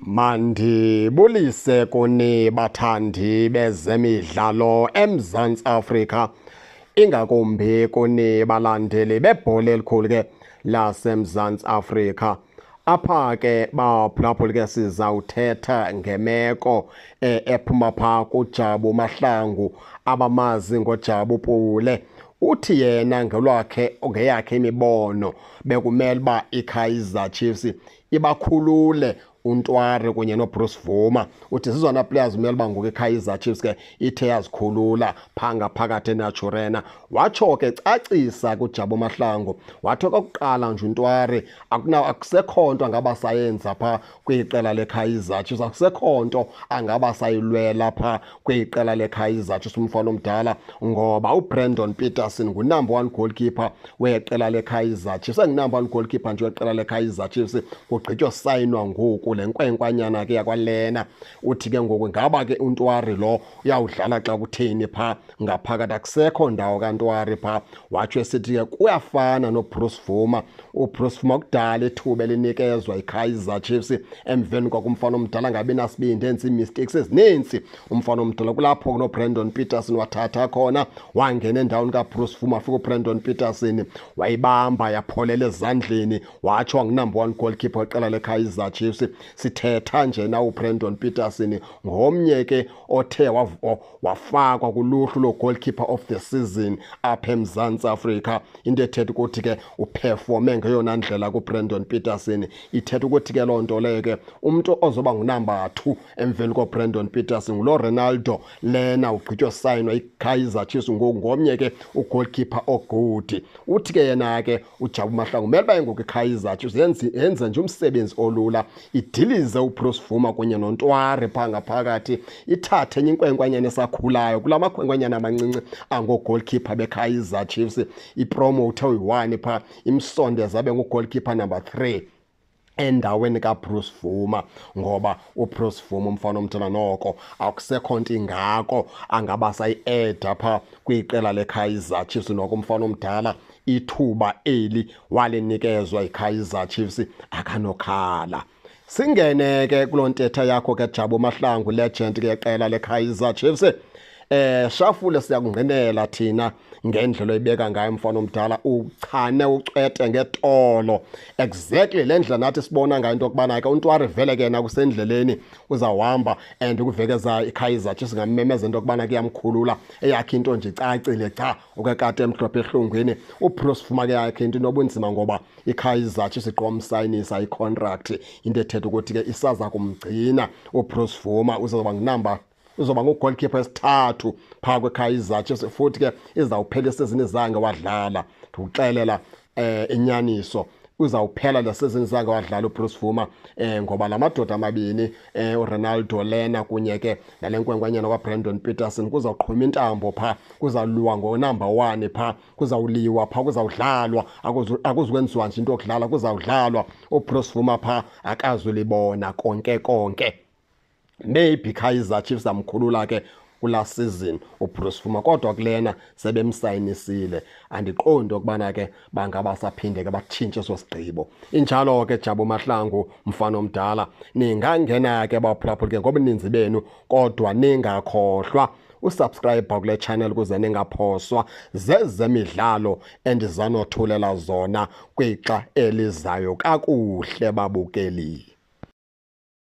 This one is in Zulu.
Mandibulise kuni bathandi bezemidlalo eMzantsi Afrika, ingakumbi kuni balandeli bebhola elikhulu ke laseMzantsi Afrika. Apha ke baphulaphuli ke sizawuthetha ngemeko ephuma pha kuJabu Mahlangu abamazi ngoJabu Pule. Uthi yena ngeyakhe imibono bekumele uba iKaizer Chiefs ibakhulule uNtwari kunye noBruce Vuma. Uthi zizona players kumele uba ngoku iKaizer Chiefs ke ithe yazikhulula phaa ngaphakathi eNaturena. Watsho ke cacisa kuJabu Mahlangu, wathi okokuqala nje uNtwari akusekho nto angaba sayenza phaa kwiqela leKaizer Chiefs, akusekho nto angaba sayilwela phaa kwiqela leKaizer Chiefs umfana omdala, ngoba uBrandon Peterson ngu-number 1 goalkeeper weqela leKaizer Chiefs. Engu-number 1 goalkeeper nje weqela leKaizer Chiefs kugqitywa sayinwa ngoku le nkwenkwanyana ke yakwalena. Uthi ke ngoku ngaba ke uNtwari lo uyawudlala xa kutheni phaa ngaphakathi, akusekho ndawo kaNtwari phaa. Watsho esithi ke kuyafana noBruce Vuma. uBruce Vuma kudala ithuba elinikezwa iKaizer Chiefs emveni kwakumfana omdala ngabi nasibindi, enza ii-mistakes ezininzi umfana omdala. Kulapho noBrandon Peterson wathatha khona wangena endaweni kaBruce Vuma. Afika uBrandon Peterson wayibamba yapholela ezandleni, watsho wangu-number 1 goalkeeper weqela leKaizer Chiefs. Sithetha nje na uBrandon Peterson ngomnye ke othe wafakwa kuluhlu lo-goalkeeper of the season apha eMzantsi Afrika. Into ethetha ukuthi ke uperforme ngeyona ndlela kuBrandon Peterson. Ithetha ukuthi ke loo nto leyo ke umntu ozoba ngu-number 2 emveni koBrandon Peterson ngulo Ronaldo lena ugqitywa sayinwa iKaizer Chiefs ngoku ngomnye ke ugoalkeeper ogudi. Uthi ke yena ke uJabu Mahlangu mele baye ngoku iKaizer Chiefs yenze nje umsebenzi olula, idilize uBruce Vuma kunye noNtwari phaa ngaphakathi, ithathe enye inkwenkwanyana esakhulayo kula makhwenkwanyana amancinci angogoalkeeper beKaizer Chiefs, ipromothe uyi-1 phaa, imsondeza abe ngugoalkeeper number 3 endaweni kaBruce Vuma, ngoba uBruce Vuma umfana omdala noko akusekho nto ingako angaba sayi-eda phaa kwiqela leKaizer Chiefs. Noko umfana omdala ithuba eli walinikezwa iKaizer Chiefs akanokhala. Singene ke kuloo ntetha yakho ke Jabu Mahlangu, legend ke qela leKaizer Chiefs. Shafule siyakungenela thina ngendlela oyibeka ngayo mfana omdala, uchane ucwete ngetolo exactly le ndlela nathi sibona ngayo into yokubana ke uNtwari vele ke yena kusendleleni uzawuhamba and ukuvekeza iKaizer Chiefs ngamemeza into yokubana ke yamkhulula eyakhe into nje icacile cha ukekade emhlophe ehlungwini. uBruce Vuma ke yakhe into inobunzima ngoba iKaizer Chiefs iqomsayinisa icontract, into ethetha ukuthi ke isaza kumgcina uBruce Vuma. Uzoba ngugoalkeeper wesithathu phaa kweKaizer Chiefs, futhi ke izawuphela isizini zange wadlala. Ndikuxelela inyaniso, uzawuphela le sizini zange wadlala uBruce Vuma ngoba la madoda amabini uRonaldo lena kunye ke nale nkwenkwanyana kwaBrandon Peterson kuzawuqhuma intambo phaa, kuzawuliwa ngo-number 1 phaa, kuzawuliwa phaa, kuzawudlalwa, akuzukwenziwa nje into yokudlala, kuzawudlalwa. uBruce Vuma phaa akazulibona konke. Maybe iKaizer Chiefs amkhulula ke kula season uBruce Vuma, kodwa kulena sebemsayinisile. Andiqondi ukubana ke bangaba saphinde ke batshintshe so sigqibo. Injalo ke Jabu Mahlangu mfana omdala, ningangena ke baphulaphuli ke ngobuninzi benu, kodwa ningakhohlwa usubscribe kule channel ukuze ningaphoswa zezemidlalo endizanothulela zona kwixa elizayo kakuhle babukeli.